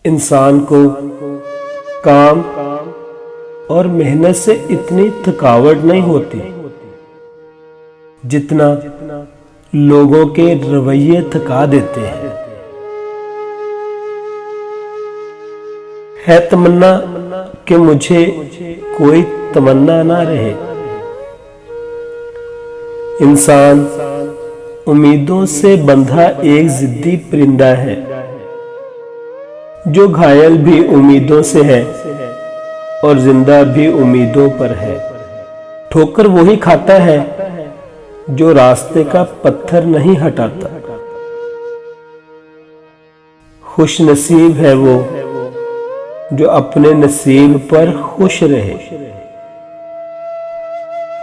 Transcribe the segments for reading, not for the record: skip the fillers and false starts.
इंसान को काम और मेहनत से इतनी थकावट नहीं होती जितना लोगों के रवैये थका देते हैं। है तमन्ना कि मुझे कोई तमन्ना ना रहे। इंसान उम्मीदों से बंधा एक जिद्दी परिंदा है जो घायल भी उम्मीदों से है और जिंदा भी उम्मीदों पर है। ठोकर वही खाता है जो रास्ते का पत्थर नहीं हटाता। खुश नसीब है वो जो अपने नसीब पर खुश रहे।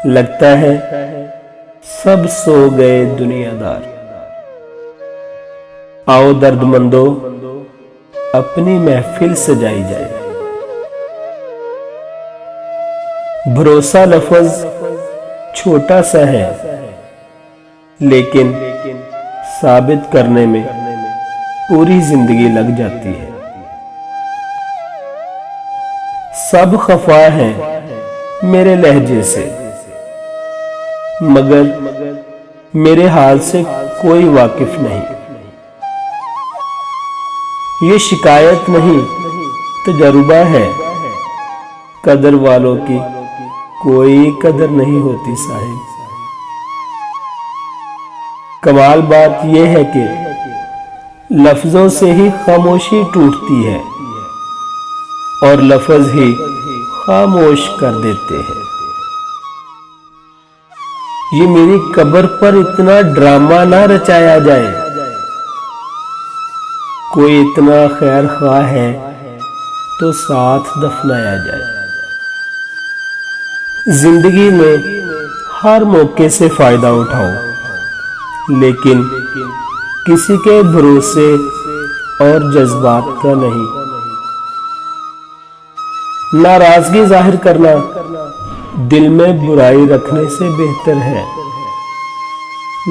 लगता है सब सो गए दुनियादार। आओ दर्दमंदों अपनी महफिल सजाई जाए। भरोसा लफ्ज छोटा सा है लेकिन साबित करने में पूरी जिंदगी लग जाती है। सब खफा है मेरे लहजे से मगर मेरे हाल से कोई वाकिफ नहीं। ये शिकायत नहीं तजुर्बा है। कदर वालों की कोई कदर नहीं होती साहिब। कमाल बात यह है कि लफ्जों से ही खामोशी टूटती है और लफ्ज ही खामोश कर देते हैं। ये मेरी कब्र पर इतना ड्रामा ना रचाया जाए। कोई इतना खैर ख्वाह है तो साथ दफनाया जाए। जिंदगी में हर मौके से फायदा उठाओ लेकिन किसी के भरोसे और जज्बात का नहीं। नाराजगी जाहिर करना दिल में बुराई रखने से बेहतर है।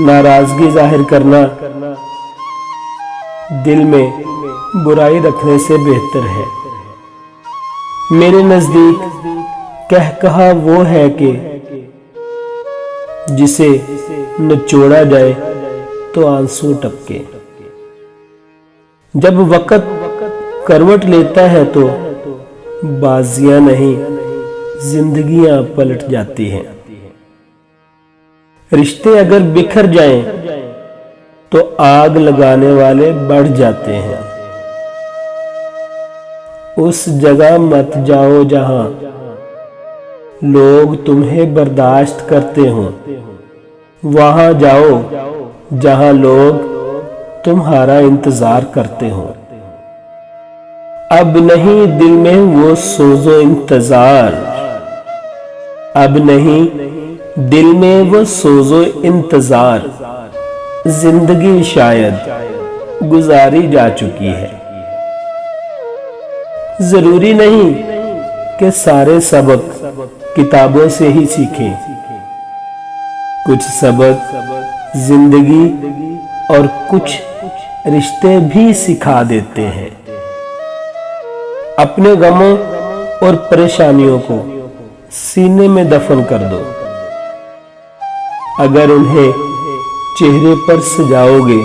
नाराजगी जाहिर करना दिल में बुराई रखने से बेहतर है। मेरे नजदीक कहा वो है कि जिसे निचोड़ा जाए तो आंसू टपके। जब वक्त करवट लेता है तो बाजियां नहीं जिंदगियां पलट जाती हैं। रिश्ते अगर बिखर जाएं तो आग लगाने वाले बढ़ जाते हैं। उस जगह मत जाओ जहां लोग तुम्हें बर्दाश्त करते हो। वहां जाओ जहां लोग तुम्हारा इंतजार करते हो। अब नहीं दिल में वो सोजो इंतजार। अब नहीं दिल में वो सोजो इंतजार। जिंदगी शायद गुजारी जा चुकी है। जरूरी नहीं कि सारे सबक किताबों से ही सीखें। कुछ सबक जिंदगी और कुछ रिश्ते भी सिखा देते हैं। अपने गमों और परेशानियों को सीने में दफन कर दो। अगर उन्हें चेहरे पर सजाओगे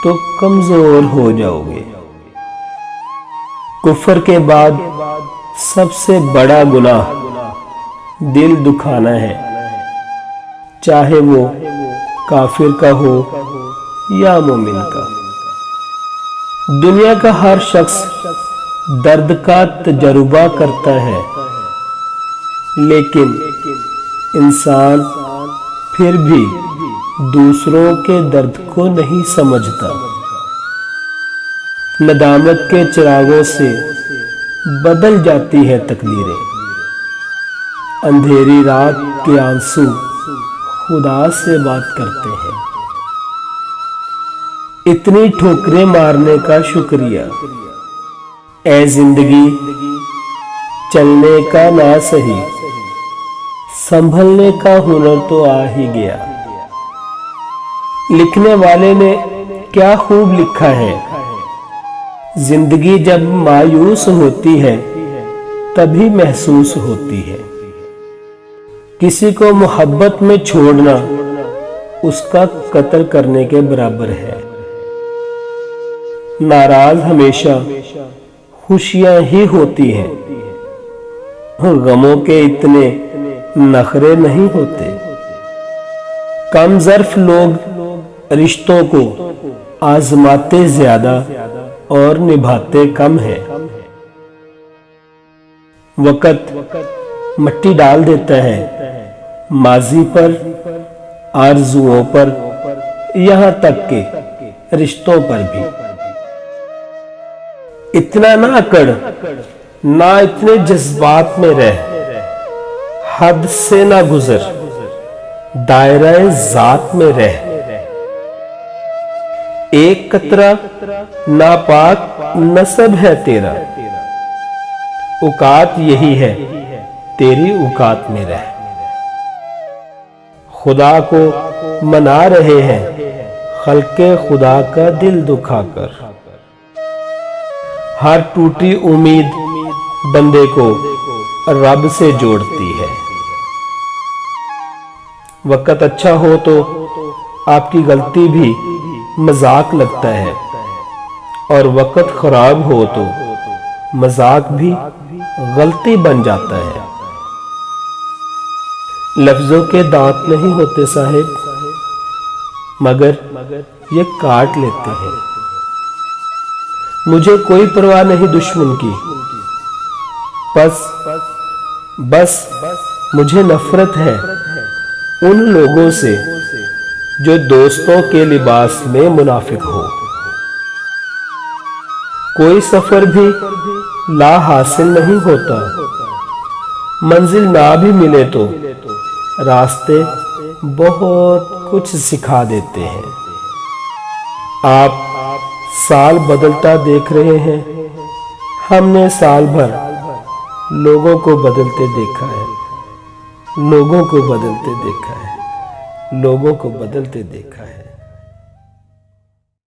तो कमजोर हो जाओगे। कुफर के बाद सबसे बड़ा गुनाह दिल दुखाना है, चाहे वो काफिर का हो या मोमिन का। दुनिया का हर शख्स दर्द का तजुर्बा करता है लेकिन इंसान फिर भी दूसरों के दर्द को नहीं समझता। नदामत के चिरागों से बदल जाती है तकदीरें। अंधेरी रात के आंसू खुदा से बात करते हैं। इतनी ठोकरें मारने का शुक्रिया। ऐ जिंदगी चलने का ना सही, संभलने का हुनर तो आ ही गया। लिखने वाले ने क्या खूब लिखा है, जिंदगी जब मायूस होती है तभी महसूस होती है। किसी को मोहब्बत में छोड़ना उसका कत्ल करने के बराबर है। नाराज हमेशा खुशियां ही होती हैं, गमों के इतने नखरे नहीं होते। कम ज़र्फ लोग रिश्तों को आजमाते ज्यादा और निभाते कम है। वक़्त मिट्टी डाल देता है माजी पर, आरजुओं पर, यहां तक के रिश्तों पर भी। इतना ना अकड़, ना इतने जज्बात में रह, हद से ना गुजर, दायरा ज़ात में रह। एक कतरा नापाक नसब है तेरा, औकात यही है तेरी औकात में रह। खुदा को मना रहे हैं खल्के खुदा का दिल दुखाकर। हर टूटी उम्मीद बंदे को रब से जोड़ती है। वक़्त अच्छा हो तो आपकी गलती भी मजाक लगता है, और वक़्त खराब हो तो मजाक भी गलती बन जाता है। लफ्जों के दांत नहीं होते साहिब, मगर ये काट लेते हैं। मुझे कोई परवाह नहीं दुश्मन की, बस मुझे नफरत है उन लोगों से जो दोस्तों के लिबास में मुनाफिक हो। कोई सफर भी ला हासिल नहीं होता, मंजिल ना भी मिले तो रास्ते बहुत कुछ सिखा देते हैं। आप साल बदलता देख रहे हैं, हमने साल भर लोगों को बदलते देखा है, लोगों को बदलते देखा है, लोगों को बदलते देखा है।